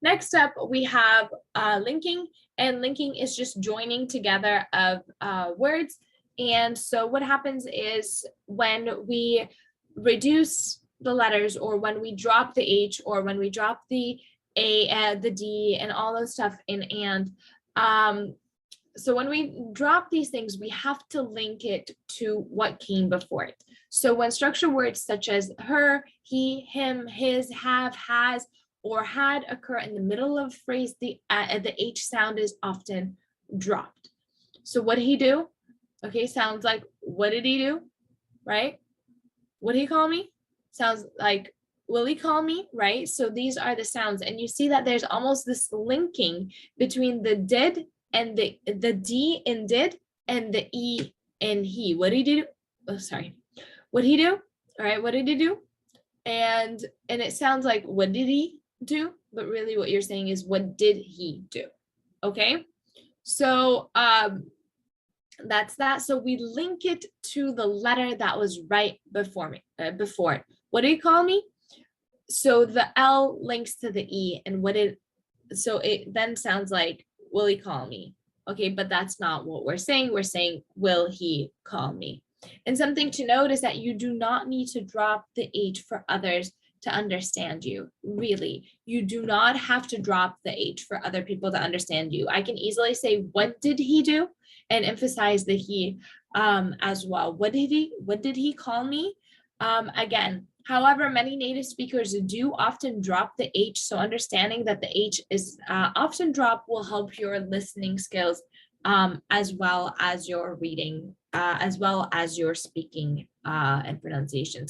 Next up, we have linking, and linking is just joining together of words. And so what happens is when we reduce the letters, or when we drop the H, or when we drop the A, the D, and all those stuff in um, so when we drop these things, we have to link it to what came before it. So when structured words such as her, he, him, his, have, has, or had occur in the middle of a phrase, the H sound is often dropped. So what did he do? Okay, sounds like, what did he do? Right? What did he call me? Sounds like, will he call me? Right? So these are the sounds. And you see that there's almost this linking between the did and the D in did and the E in he. What did he do? Oh, sorry. What did he do? All right, what did he do? And it sounds like, what did he do? But really what you're saying is, what did he do? Okay. So that's that. So we link it to the letter that was right before it. What did he call me? So the L links to the E, and so it then sounds like, will he call me? Okay, but that's not what we're saying. We're saying, will he call me? And something to note is that you do not need to drop the H for others to understand you. Really, you do not have to drop the H for other people to understand you. I can easily say, what did he do? And emphasize the he as well. What did he call me? Again, however, many native speakers do often drop the H, so understanding that the H is often dropped will help your listening skills as well as your reading, as well as your speaking and pronunciation.